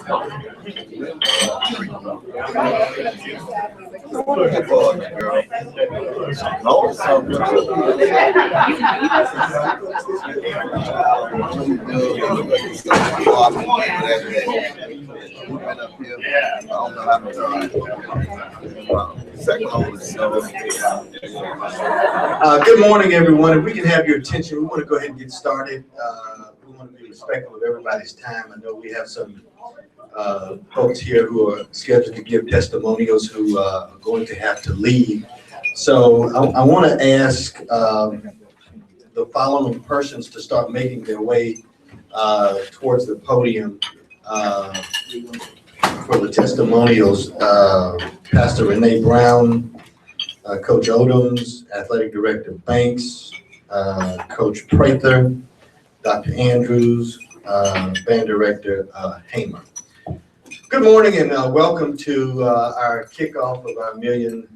Good morning, everyone. If we can have your attention, we want to go ahead and get started. We want to be respectful of everybody's time. I know we have some folks here who are scheduled to give testimonials who are going to have to leave. So I want to ask the following persons to start making their way towards the podium for the testimonials. Pastor Renee Brown, Coach Odoms, Athletic Director Banks, Coach Prather, Dr. Andrews, Band Director Hamer. Good morning and welcome to our kickoff of our $1 Million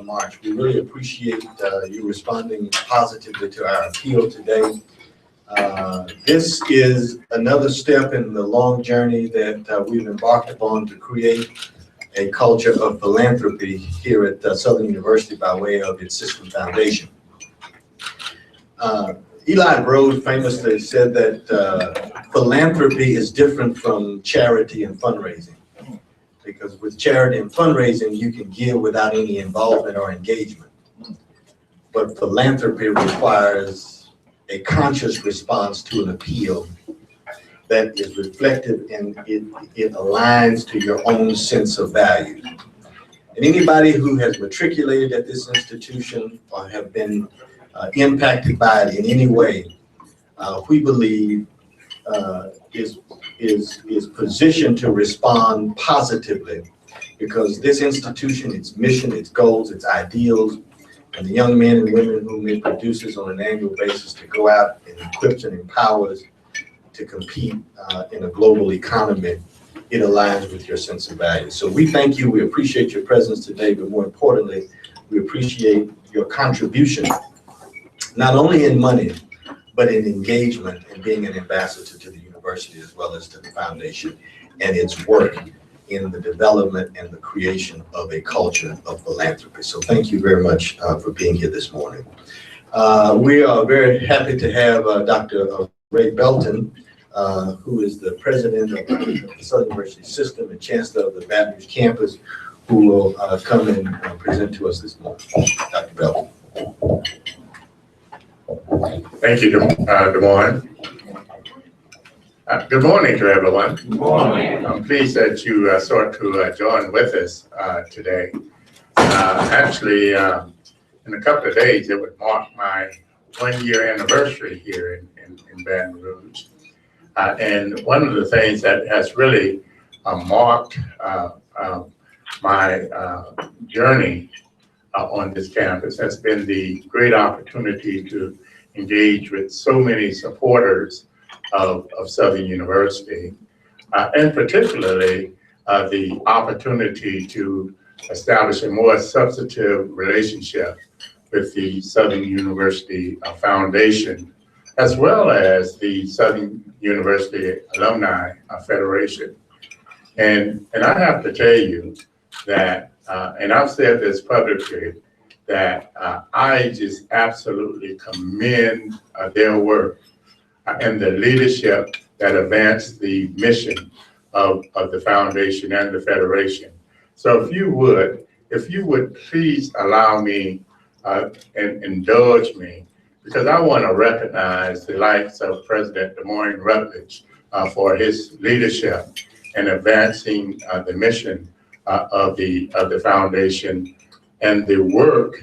March. We really appreciate you responding positively to our appeal today. This is another step in the long journey that we've embarked upon to create a culture of philanthropy here at Southern University by way of its System Foundation. Eli Broad famously said that philanthropy is different from charity and fundraising, because with charity and fundraising, you can give without any involvement or engagement. But philanthropy requires a conscious response to an appeal that is reflective and it aligns to your own sense of value. And anybody who has matriculated at this institution or have been impacted by it in any way, we believe is positioned to respond positively, because this institution, its mission, its goals, its ideals, and the young men and women whom it produces on an annual basis to go out and equips and empowers to compete in a global economy, it aligns with your sense of value. So we thank you. We appreciate your presence today, but more importantly, we appreciate your contribution, not only in money, but in engagement and being an ambassador to the university as well as to the foundation and its work in the development and the creation of a culture of philanthropy. So thank you very much for being here this morning. We are very happy to have Dr. Ray Belton, who is the president of the Southern University System and chancellor of the Baton Rouge campus, who will come and present to us this morning. Dr. Belton. Thank you, Des Moines. Good morning to everyone. Good morning. I'm pleased that you sought to join with us today. Actually, in a couple of days, it would mark my 1-year anniversary here in Baton Rouge. And one of the things that has really marked my journey on this campus has been the great opportunity to engage with so many supporters of Southern University, and particularly the opportunity to establish a more substantive relationship with the Southern University Foundation, as well as the Southern University Alumni Federation. And I have to tell you that, and I've said this publicly, that I just absolutely commend their work and the leadership that advanced the mission of the foundation and the federation. So if you would please allow me and indulge me, because I want to recognize the likes of President Des Moines Rutledge for his leadership in advancing the mission of the foundation and the work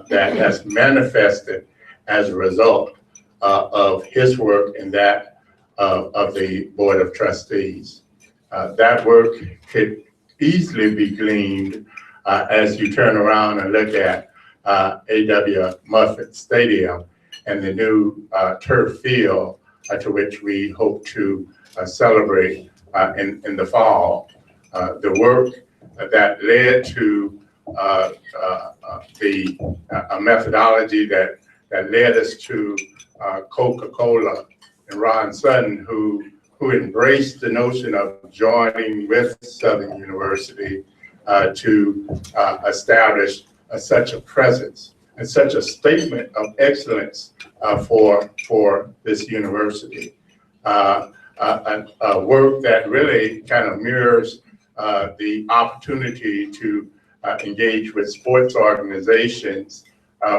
that has manifested as a result of his work and that of the Board of Trustees. That work could easily be gleaned as you turn around and look at A.W. Muffet Stadium and the new turf field to which we hope to celebrate in the fall. The work that led to a methodology that led us to CocaCola and Ron Sutton, who who embraced the notion of joining with Southern University to establish such a presence and such a statement of excellence for this university. A work that really kind of mirrors the opportunity to engage with sports organizations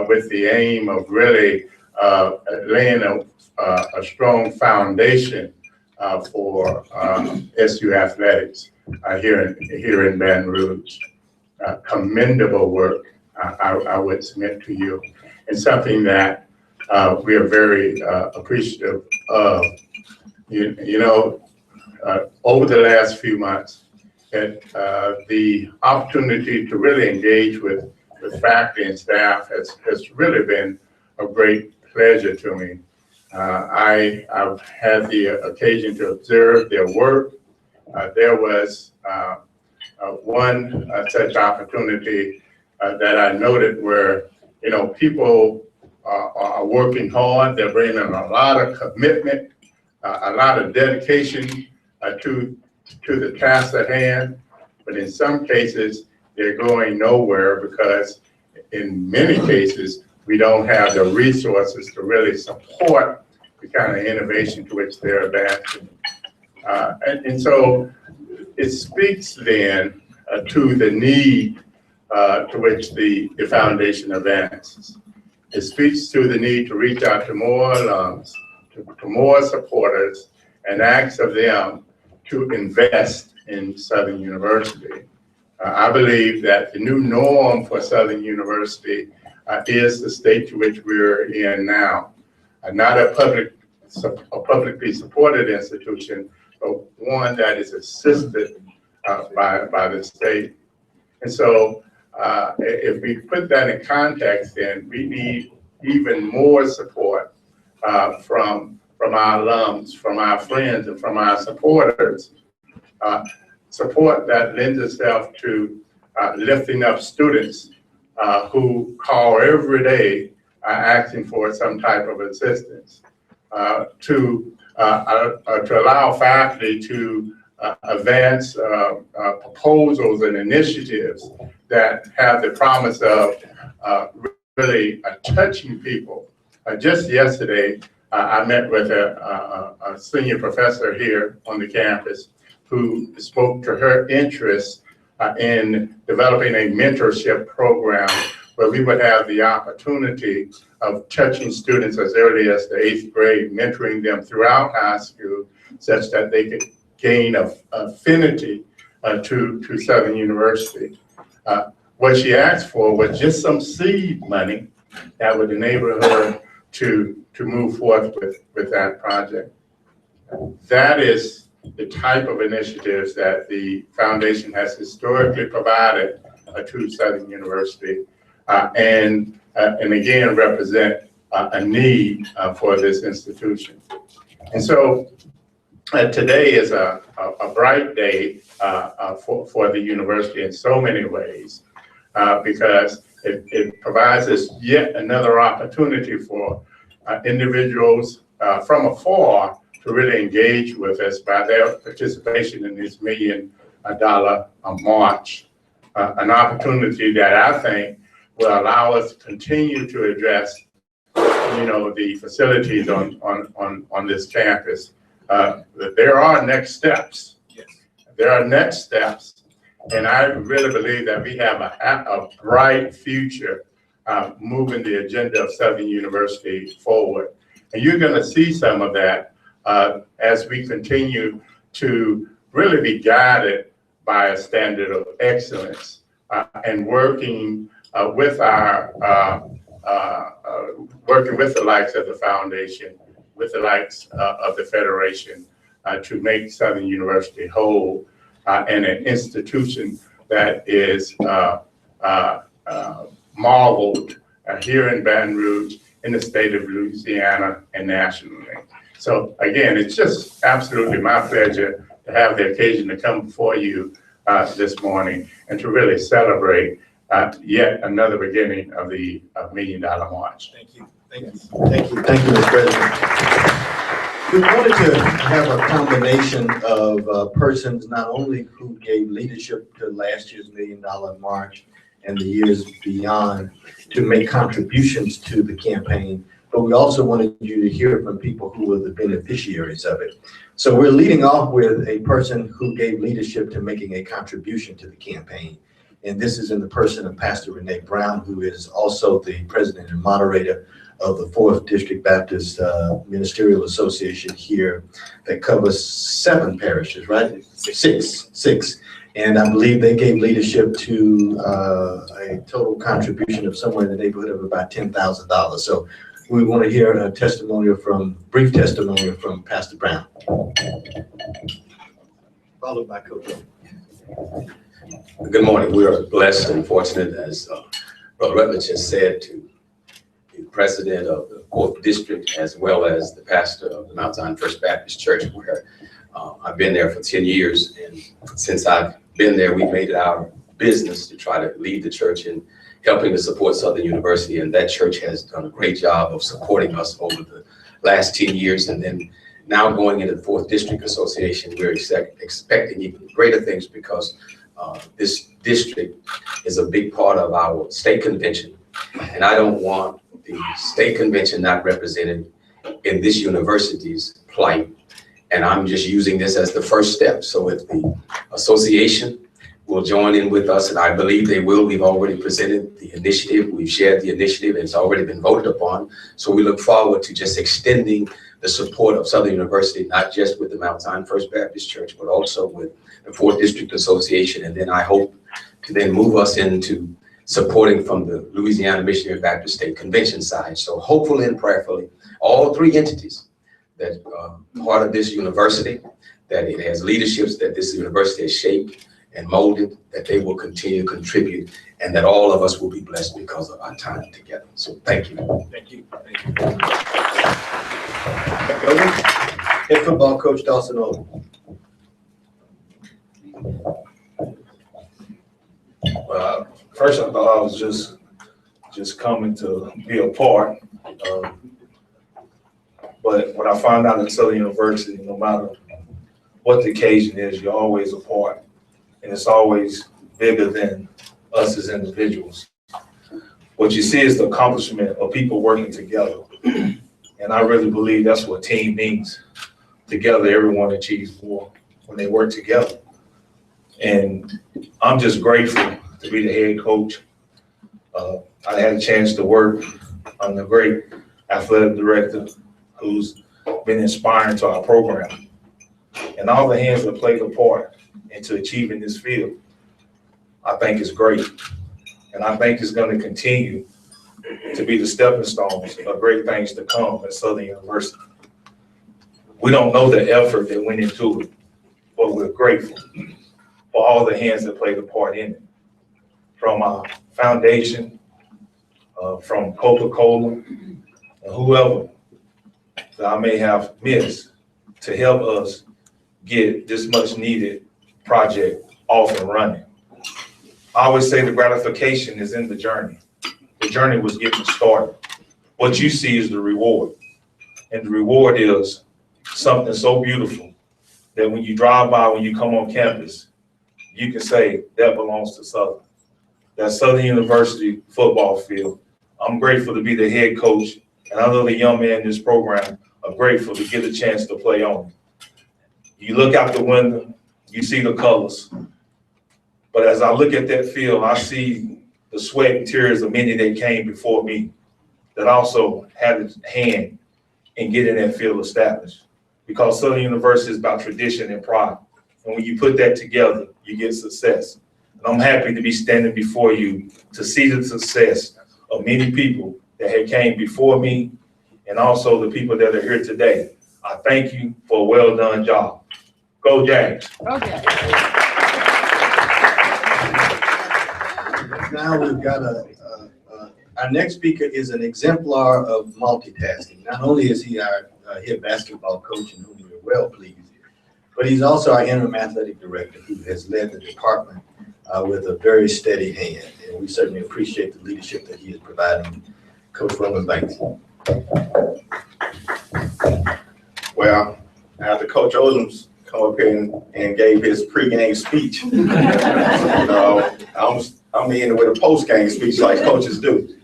with the aim of really laying a strong foundation for SU athletics here in Baton Rouge. Commendable work, I would submit to you, and something that we are very appreciative of. Over the last few months, the opportunity to really engage with faculty and staff has really been a great pleasure to me. I've had the occasion to observe their work. There was one such opportunity that I noted where, people are working hard. They're bringing a lot of commitment, a lot of dedication to the task at hand. But in some cases, they're going nowhere because in many cases, we don't have the resources to really support the kind of innovation to which they're advancing. And so it speaks then to the need to which the foundation advances. It speaks to the need to reach out to more alums, to more supporters, and ask of them to invest in Southern University. I believe that the new norm for Southern University is the state to which we're in now. Not a publicly supported institution, but one that is assisted by the state. And so if we put that in context, then we need even more support from our alums, from our friends, and from our supporters. Support that lends itself to lifting up students who call every day asking for some type of assistance, to allow faculty to advance proposals and initiatives that have the promise of really touching people. Just yesterday, I met with a senior professor here on the campus who spoke to her interest in developing a mentorship program where we would have the opportunity of touching students as early as the 8th grade, mentoring them throughout high school such that they could gain affinity to Southern University. What she asked for was just some seed money that would enable her to move forth with that project. That is the type of initiatives that the foundation has historically provided to Southern University, and again represent a need for this institution. And so today is a bright day for the university in so many ways, because it provides us yet another opportunity for individuals from afar to really engage with us by their participation in this $1 million march, an opportunity that I think will allow us to continue to address, the facilities on this campus. There are next steps. Yes. There are next steps, and I really believe that we have a bright future moving the agenda of Southern University forward. And you're going to see some of that as we continue to really be guided by a standard of excellence and working with the likes of the foundation, with the likes of the Federation, to make Southern University whole and an institution that is marveled here in Baton Rouge, in the state of Louisiana, and nationally. So again, it's just absolutely my pleasure to have the occasion to come before you this morning and to really celebrate yet another beginning of the $1 Million March. Thank you. Thank you. Thank you. Thank you, Mr. President. We wanted to have a combination of persons not only who gave leadership to last year's $1 Million March and the years beyond to make contributions to the campaign, but we also wanted you to hear from people who were the beneficiaries of it. So we're leading off with a person who gave leadership to making a contribution to the campaign. And this is in the person of Pastor Renee Brown, who is also the president and moderator of the 4th District Baptist Ministerial Association here that covers 7 parishes, right? Six. And I believe they gave leadership to a total contribution of somewhere in the neighborhood of about $10,000. So we want to hear a brief testimonial from Pastor Brown, followed by Coach. Good morning. We are blessed and fortunate, as Brother Rutledge has said, to be the president of the 4th District, as well as the pastor of the Mount Zion First Baptist Church, where I've been there for 10 years. And since I've been there, we've made it our business to try to lead the church in helping to support Southern University. And that church has done a great job of supporting us over the last 10 years. And then now going into the 4th District Association, we're expecting even greater things because this district is a big part of our state convention. And I don't want the state convention not represented in this university's plight. And I'm just using this as the first step. So if the association will join in with us, and I believe they will, we've already presented the initiative, we've shared the initiative, and it's already been voted upon. So we look forward to just extending the support of Southern University, not just with the Mount Zion First Baptist Church, but also with the 4th District Association. And then I hope to then move us into supporting from the Louisiana Missionary Baptist State Convention side. So hopefully and prayerfully, all 3 entities that are part of this university, that it has leaderships that this university has shaped and molded, that they will continue to contribute, and that all of us will be blessed because of our time together. So thank you. Thank you. Head football coach Dawson Oldham. Well, first I thought I was just coming to be a part. But when I found out at Southern University, no matter what the occasion is, you're always a part. And it's always bigger than us as individuals. What you see is the accomplishment of people working together. And I really believe that's what team means. Together, everyone achieves more when they work together. And I'm just grateful to be the head coach. I had a chance to work under a great athletic director who's been inspiring to our program. And all the hands that played a part into achieving this field, I think is great. And I think it's going to continue to be the stepping stones of great things to come at Southern University. We don't know the effort that went into it, but we're grateful for all the hands that played a part in it. From our foundation, from CocaCola, and whoever that I may have missed to help us get this much needed project off and running. I always say the gratification is in the journey. The journey was getting started. What you see is the reward. And the reward is something so beautiful that when you drive by, when you come on campus, you can say that belongs to Southern. That Southern University football field. I'm grateful to be the head coach, and I know the young men in this program are grateful to get a chance to play on it. You look out the window, you see the colors. But as I look at that field, I see the sweat and tears of many that came before me that also had a hand in getting that field established. Because Southern University is about tradition and pride. And when you put that together, you get success. And I'm happy to be standing before you to see the success of many people that had came before me and also the people that are here today. I thank you for a well done job. Go Jags. Okay. Now we've got our next speaker is an exemplar of multitasking. Not only is he our head basketball coach and whom we're well pleased, but he's also our interim athletic director who has led the department with a very steady hand. And we certainly appreciate the leadership that he is providing. Coach Roman Banks. Well, after Coach Odoms come up here and gave his pregame speech, you know, I'm in with a postgame speech like coaches do.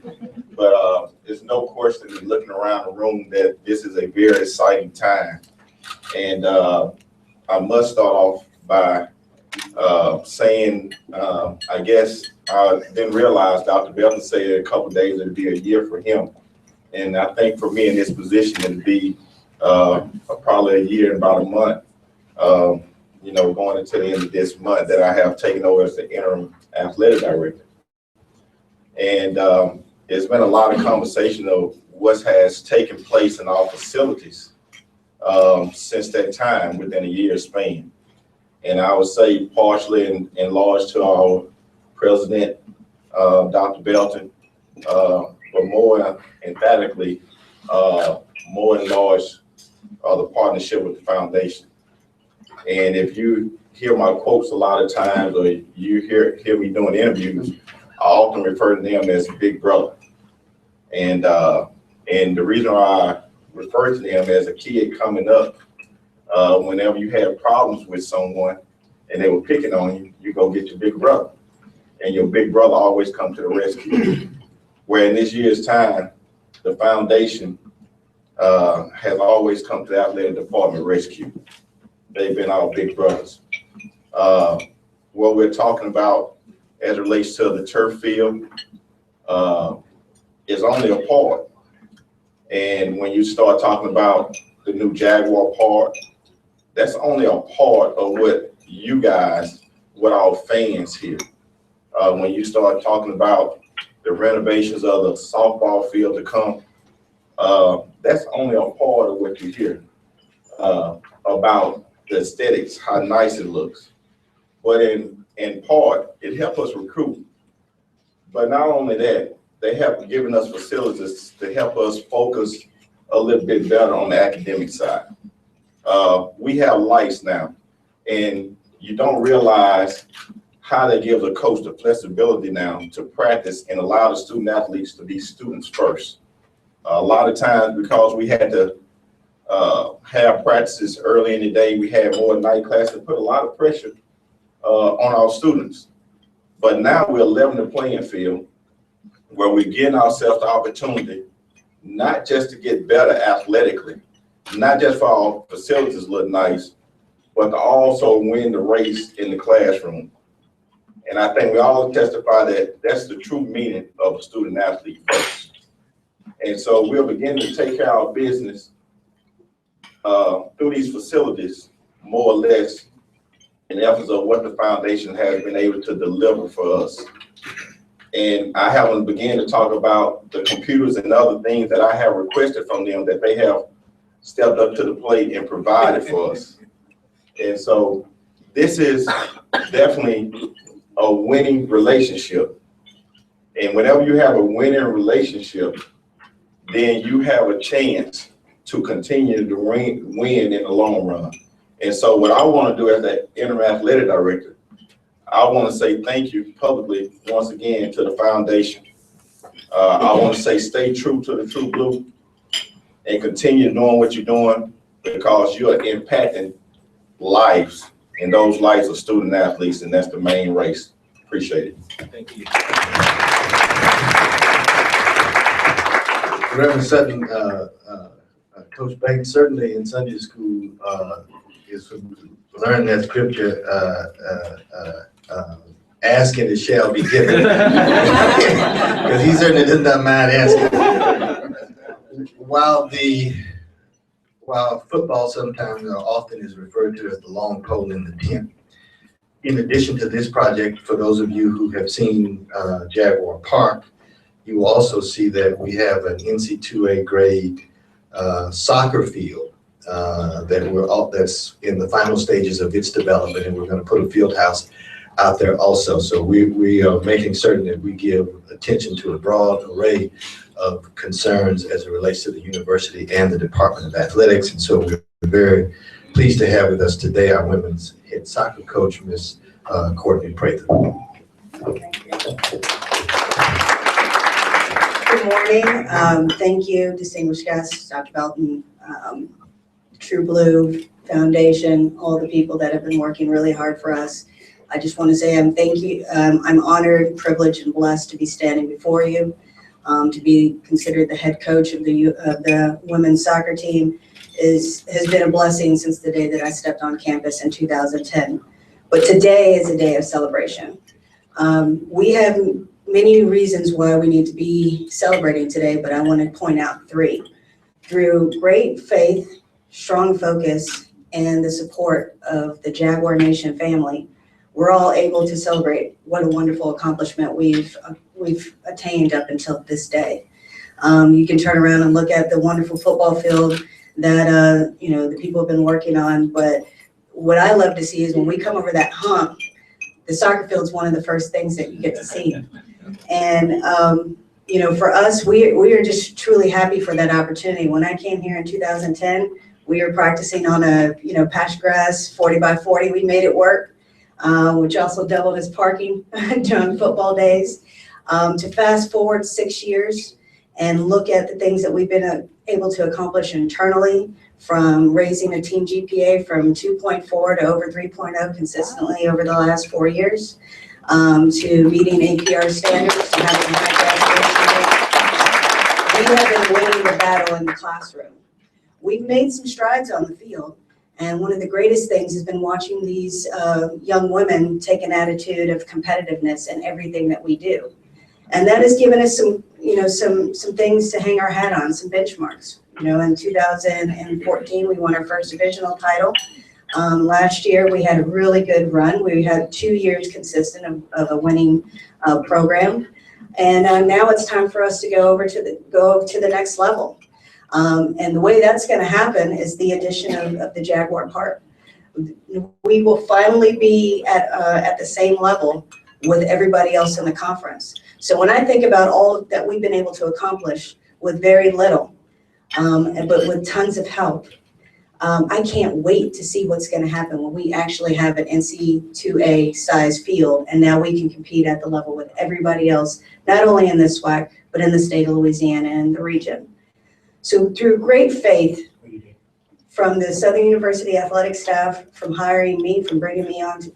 But there's no question in looking around the room that this is a very exciting time. And I must start off by saying, I guess I didn't realize Dr. Belton said a couple of days it'd be a year for him. And I think for me in this position, it'd be probably a year and about a month, you know, going into the end of this month that I have taken over as the interim athletic director. And there's been a lot of conversation of what has taken place in our facilities since that time within a year's span. And I would say partially in large to our president, Dr. Belton, but more emphatically, more in large, the partnership with the foundation. And if you hear my quotes a lot of times, or you hear me doing interviews, I often refer to them as big brother. And the reason why I refer to them as a kid coming up, whenever you had problems with someone and they were picking on you, you go get your big brother. And your big brother always come to the rescue. Where in this year's time, the foundation has always come to the athletic department rescue. They've been our big brothers. What we're talking about as it relates to the turf field is only a part. And when you start talking about the new Jaguar Park, that's only a part of what you guys, what our fans hear. When you start talking about the renovations of the softball field to come, that's only a part of what you hear about the aesthetics, how nice it looks. But in part, it helps us recruit. But not only that, they have given us facilities to help us focus a little bit better on the academic side. We have lights now, and you don't realize how they give the coach the flexibility now to practice and allow the student athletes to be students first. A lot of times, because we had to have practices early in the day, we had more night classes, put a lot of pressure on our students. But now we're leveling the playing field where we're getting ourselves the opportunity not just to get better athletically, not just for our facilities look nice, but to also win the race in the classroom. And I think we all testify that that's the true meaning of a student athlete first. And so we're beginning to take care of our business through these facilities, more or less, in efforts of what the foundation has been able to deliver for us. And I haven't begun to talk about the computers and other things that I have requested from them that they have stepped up to the plate and provided for us. And so this is definitely a winning relationship. And whenever you have a winning relationship, then you have a chance to continue to win in the long run. And so what I want to do as the interim athletic director, I want to say thank you publicly once again to the foundation. I want to say stay true to the true blue and continue doing what you're doing, because you are impacting lives, and those lives are student athletes, and that's the main race. Appreciate it. Thank you. Reverend Sutton, Coach Banks, certainly in Sunday school, is learning that scripture, asking it shall be given. Because he certainly does not mind asking. While football sometimes often is referred to as the long pole in the tent, in addition to this project, for those of you who have seen Jaguar Park, you will also see that we have an NC2A grade soccer field that's in the final stages of its development, and we're going to put a field house out there also. So we are making certain that we give attention to a broad array of concerns as it relates to the university and the Department of Athletics. And so we're very pleased to have with us today our women's head soccer coach, Ms. Courtney Prather. Good morning. Thank you, distinguished guests, Dr. Belton, True Blue Foundation, all the people that have been working really hard for us. I just want to say I'm honored, privileged, and blessed to be standing before you, to be considered the head coach of the women's soccer team has been a blessing since the day that I stepped on campus in 2010. But today is a day of celebration. We have many reasons why we need to be celebrating today, but I want to point out three. Through great faith, strong focus, and the support of the Jaguar Nation family, we're all able to celebrate what a wonderful accomplishment we've attained up until this day. You can turn around and look at the wonderful football field that the people have been working on, but what I love to see is when we come over that hump, the soccer field is one of the first things that you get to see. And for us, we are just truly happy for that opportunity. When I came here in 2010, we were practicing on a patch grass 40 by 40. We made it work, which also doubled as parking during football days. To fast forward 6 years and look at the things that we've been able to accomplish internally, from raising a team GPA from 2.4 to over 3.0 consistently over the last 4 years, to meeting APR standards, to having high graduation rates. We have been winning the battle in the classroom. We've made some strides on the field, and one of the greatest things has been watching these young women take an attitude of competitiveness in everything that we do. And that has given us some things to hang our hat on, some benchmarks. In 2014, we won our first divisional title. Last year, we had a really good run. We had 2 years consistent of a winning program. And now it's time for us to go to the next level. And the way that's going to happen is the addition of the Jaguar part. We will finally be at the same level with everybody else in the conference. So when I think about all that we've been able to accomplish with very little, but with tons of help, I can't wait to see what's going to happen when we actually have an NC2A size field, and now we can compete at the level with everybody else, not only in this SWAC, but in the state of Louisiana and the region. So through great faith from the Southern University athletic staff, from hiring me, from bringing me on to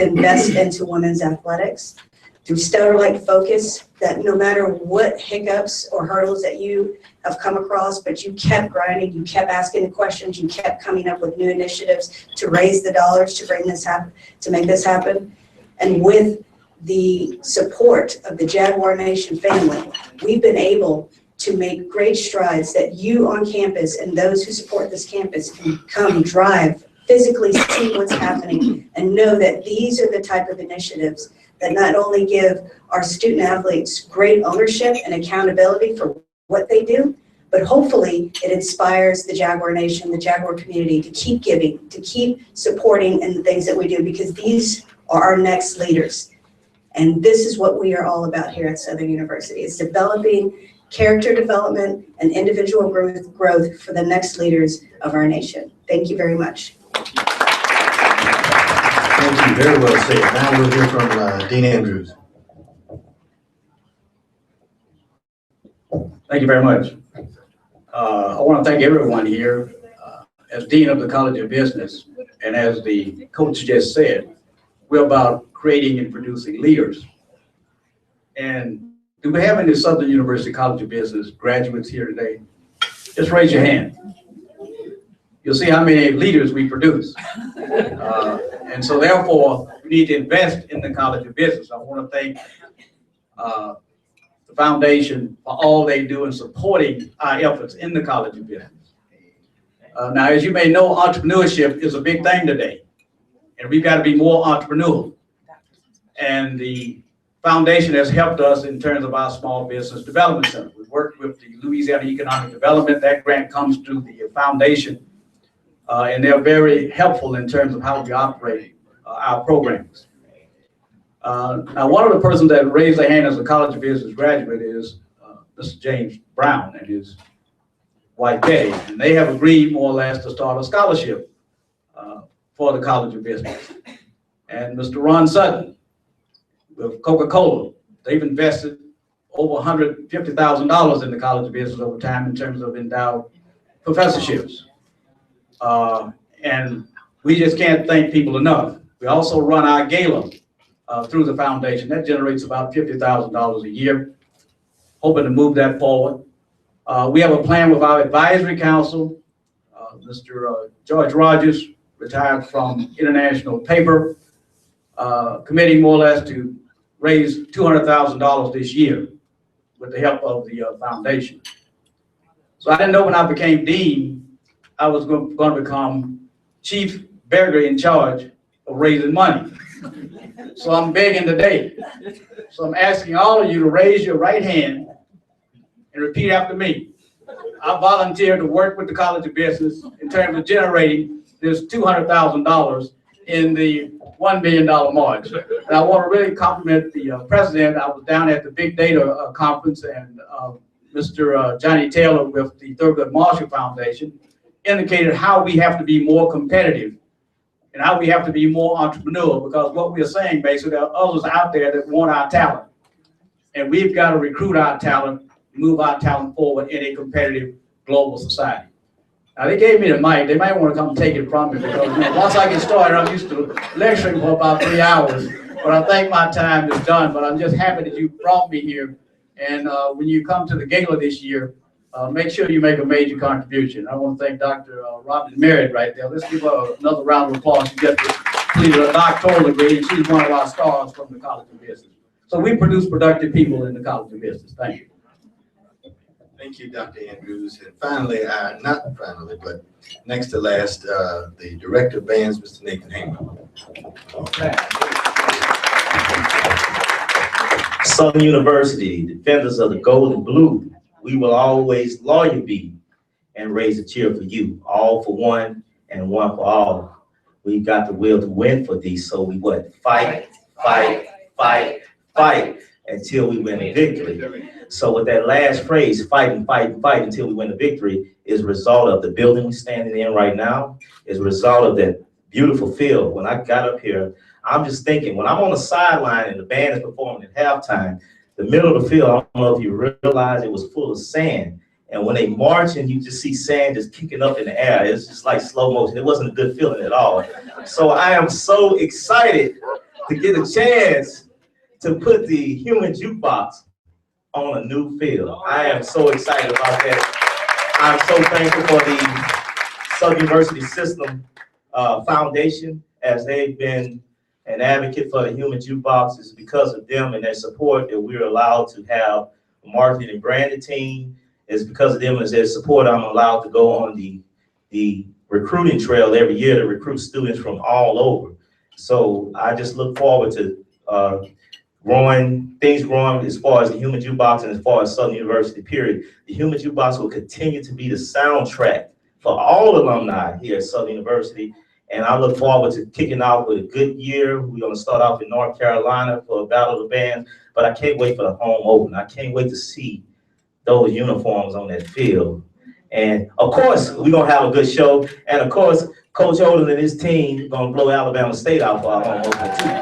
invest into women's athletics, through stellar-like focus, that no matter what hiccups or hurdles that you have come across, but you kept grinding, you kept asking the questions, you kept coming up with new initiatives to raise the dollars to bring this happen, to make this happen. And with the support of the Jaguar Nation family, we've been able to make great strides that you on campus and those who support this campus can come drive, physically see what's happening, and know that these are the type of initiatives that not only give our student athletes great ownership and accountability for what they do, but hopefully it inspires the Jaguar Nation, the Jaguar community to keep giving, to keep supporting in the things that we do, because these are our next leaders. And this is what we are all about here at Southern University. It's developing character development and individual growth for the next leaders of our nation. Thank you very much. Thank you, very well said. Now we'll hear from Dean Andrews. Thank you very much. I want to thank everyone here. As Dean of the College of Business, and as the coach just said, we're about creating and producing leaders. And do we have any Southern University College of Business graduates here today? Just raise your hand. You'll see how many leaders we produce. And so therefore, we need to invest in the College of Business. I want to thank the foundation for all they do in supporting our efforts in the College of Business. Now, as you may know, entrepreneurship is a big thing today, and we've got to be more entrepreneurial. And the foundation has helped us in terms of our Small Business Development Center. We've worked with the Louisiana Economic Development. That grant comes through the foundation, and they're very helpful in terms of how we operate our programs. Now, one of the persons that raised their hand as a College of Business graduate is Mr. James Brown and his wife Betty, and they have agreed more or less to start a scholarship for the College of Business. And Mr. Ron Sutton with CocaCola They've invested over $150,000 in the College of Business over time in terms of endowed professorships. And we just can't thank people enough. We also run our gala through the foundation. That generates about $50,000 a year. Hoping to move that forward. We have a plan with our advisory council. Mr. George Rogers retired from International Paper, committing more or less to raise $200,000 this year with the help of the foundation. So I didn't know when I became dean, I was going to become chief beggar in charge of raising money. So I'm begging today. So I'm asking all of you to raise your right hand and repeat after me. I volunteer to work with the College of Business in terms of generating this $200,000 in the $1 million march. And I want to really compliment the president. I was down at the Big Data conference, and Mr. Johnny Taylor with the Thurgood Marshall Foundation indicated how we have to be more competitive and how we have to be more entrepreneurial, because what we are saying basically, there are others out there that want our talent. And we've got to recruit our talent, move our talent forward in a competitive global society. Now, they gave me the mic. They might want to come take it from me, because once I get started, I'm used to lecturing for about 3 hours. But I think my time is done. But I'm just happy that you brought me here. And when you come to the gala this year, make sure you make a major contribution. I want to thank Dr. Robin Merritt right there. Let's give her another round of applause. She just completed a doctoral degree, and she's one of our stars from the College of Business. So we produce productive people in the College of Business. Thank you. Thank you, Dr. Andrews. And finally, not finally, but next to last, the Director of Bands, Mr. Nathan Heyman. Southern University, defenders of the gold and blue, we will always loyal be and raise a cheer for you. All for one and one for all. We've got the will to win for these, so we what? Fight, fight, fight, fight until we win a victory. So with that last phrase, fight and fight and fight until we win a victory, is a result of the building we're standing in right now, is a result of that beautiful field. When I got up here, I'm just thinking, when I'm on the sideline and the band is performing at halftime, the middle of the field, I don't know if you realize, it was full of sand. And when they march and you just see sand just kicking up in the air, it's just like slow motion. It wasn't a good feeling at all. So I am so excited to get a chance to put the human jukebox on a new field. I am so excited about that. I'm so thankful for the Southern University System Foundation, as they've been an advocate for the human jukebox. It's because of them and their support that we're allowed to have a marketing and branding team. It's because of them and their support I'm allowed to go on the recruiting trail every year to recruit students from all over. So I just look forward to growing as far as the human jukebox and as far as Southern University, period. The human jukebox will continue to be the soundtrack for all alumni here at Southern University. And I look forward to kicking off with a good year. We're going to start off in North Carolina for a Battle of the Bands, but I can't wait for the home open. I can't wait to see those uniforms on that field. And of course, we're going to have a good show. And of course, Coach Holden and his team are going to blow Alabama State out for our home opener too.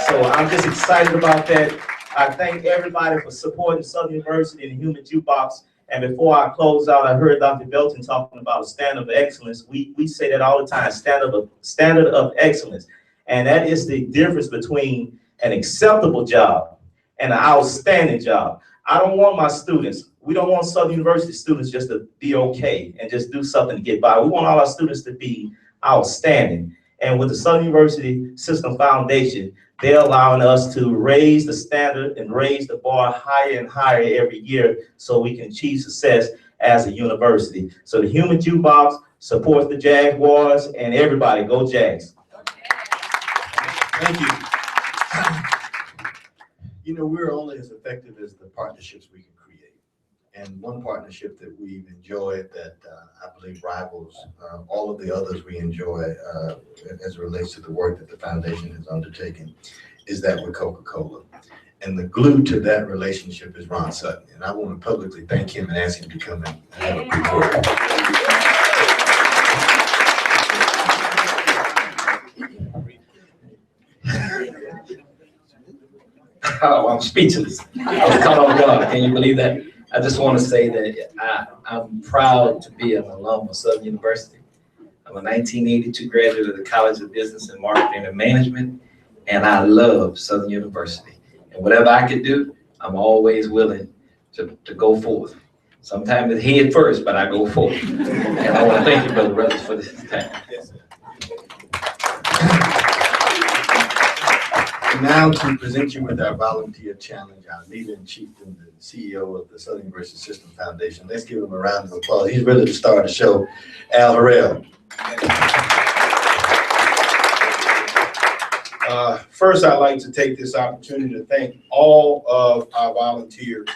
So I'm just excited about that. I thank everybody for supporting Southern University and the human jukebox. And before I close out, I heard Dr. Belton talking about a standard of excellence. We say that all the time, standard of excellence. And that is the difference between an acceptable job and an outstanding job. I don't want my students, we don't want Southern University students just to be okay and just do something to get by. We want all our students to be outstanding. And with the Southern University System Foundation, they're allowing us to raise the standard and raise the bar higher and higher every year so we can achieve success as a university. So the human jukebox supports the Jaguars, and everybody go Jags. Thank you. You know, we're only as effective as the partnerships we can create. And one partnership that we've enjoyed that I believe rivals all of the others we enjoy as it relates to the work that the foundation has undertaken is that with Coca-Cola. And the glue to that relationship is Ron Sutton. And I want to publicly thank him and ask him to come in and have a brief word. Oh, I'm speechless. I was caught off guard. Can you believe that? I just want to say that I'm proud to be an alum of Southern University. I'm a 1982 graduate of the College of Business and Marketing and Management, and I love Southern University. And whatever I can do, I'm always willing to go forth. Sometimes it's head first, but I go forth. And I want to thank you, Brother Rutledge, for this time. Yes, sir. Now to present you with our volunteer challenge, our leader and chieftain, the CEO of the Southern University System Foundation. Let's give him a round of applause. He's ready to start the show. Al Harrell. First, I'd like to take this opportunity to thank all of our volunteers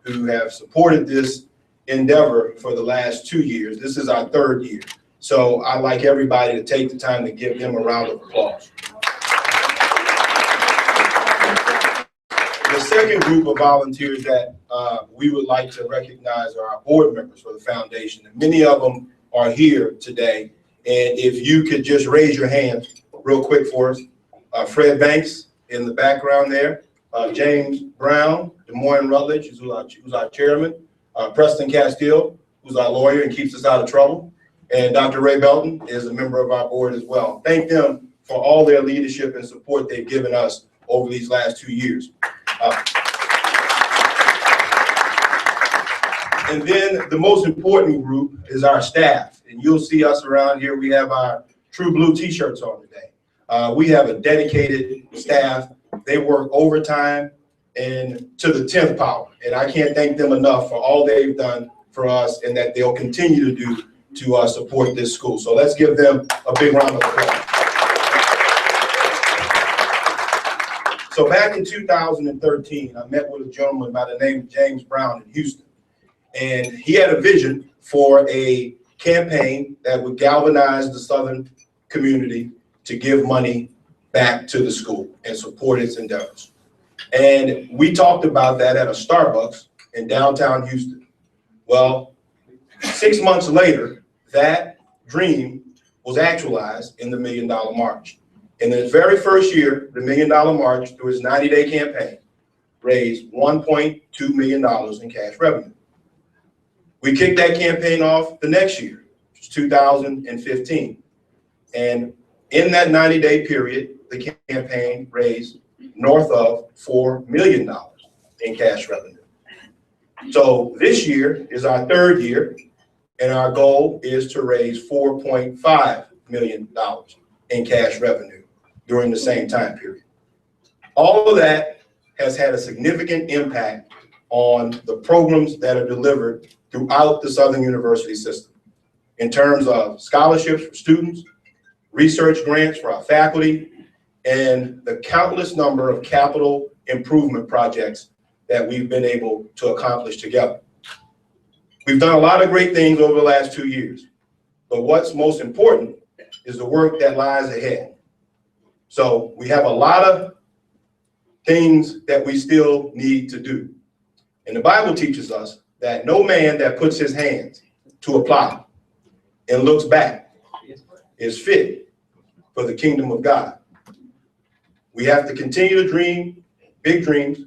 who have supported this endeavor for the last 2 years. This is our 3rd year. So I'd like everybody to take the time to give them a round of applause. The second group of volunteers that we would like to recognize are our board members for the foundation. And many of them are here today. And if you could just raise your hand real quick for us. Fred Banks in the background there. James Brown, Des Moines Rutledge, who's our chairman. Preston Castile, who's our lawyer and keeps us out of trouble. And Dr. Ray Belton is a member of our board as well. Thank them for all their leadership and support they've given us over these last 2 years. And then the most important group is our staff. And you'll see us around here. We have our True Blue t-shirts on today. We have a dedicated staff. They work overtime and to the 10th power. And I can't thank them enough for all they've done for us and that they'll continue to do to support this school. So let's give them a big round of applause. So back in 2013, I met with a gentleman by the name of James Brown in Houston. And he had a vision for a campaign that would galvanize the Southern community to give money back to the school and support its endeavors. And we talked about that at a Starbucks in downtown Houston. Well, 6 months later, that dream was actualized in the $1 Million March. In its very first year, the $1 Million March, through its 90-day campaign, raised $1.2 million in cash revenue. We kicked that campaign off the next year, which was 2015. And in that 90-day period, the campaign raised north of $4 million in cash revenue. So this year is our 3rd year, and our goal is to raise $4.5 million in cash revenue during the same time period. All of that has had a significant impact on the programs that are delivered throughout the Southern University system in terms of scholarships for students, research grants for our faculty, and the countless number of capital improvement projects that we've been able to accomplish together. We've done a lot of great things over the last 2 years, but what's most important is the work that lies ahead. So we have a lot of things that we still need to do. And the Bible teaches us that no man that puts his hands to a plow and looks back is fit for the kingdom of God. We have to continue to dream big dreams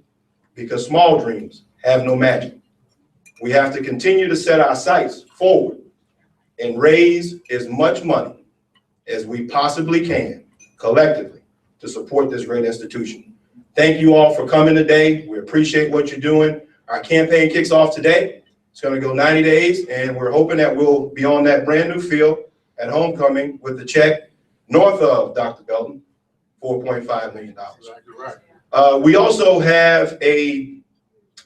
because small dreams have no magic. We have to continue to set our sights forward and raise as much money as we possibly can collectively to support this great institution. Thank you all for coming today. We appreciate what you're doing. Our campaign kicks off today. It's going to go 90 days, and we're hoping that we'll be on that brand new field at homecoming with the check north of Dr. Belton, $4.5 million. We also have a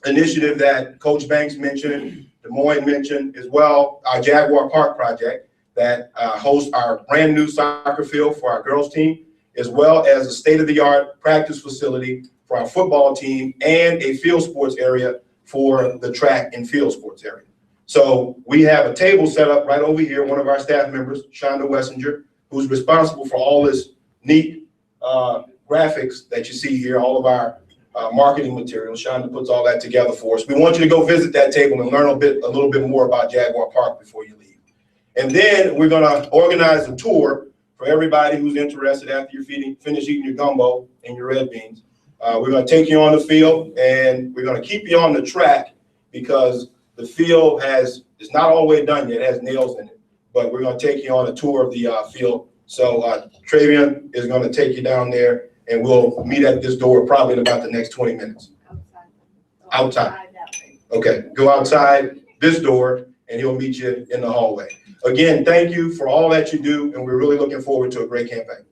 initiative that Coach Banks mentioned, Des Moines mentioned as well, our Jaguar Park project that hosts our brand new soccer field for our girls team, as well as a state-of-the-art practice facility for our football team and a field sports area for the track and field sports area. So we have a table set up right over here. One of our staff members, Shonda Wessinger, who's responsible for all this neat graphics that you see here, all of our marketing materials. Shonda puts all that together for us. We want you to go visit that table and learn a little bit more about Jaguar Park before you leave. And then we're gonna organize a tour for everybody who's interested after you finish eating your gumbo and your red beans. We're gonna take you on the field, and we're gonna keep you on the track because the field is not all the way done yet. It has nails in it, but we're gonna take you on a tour of the field. So Travian is gonna take you down there, and we'll meet at this door probably in about the next 20 minutes. Outside. Okay, go outside this door, and he'll meet you in the hallway. Again, thank you for all that you do, and we're really looking forward to a great campaign.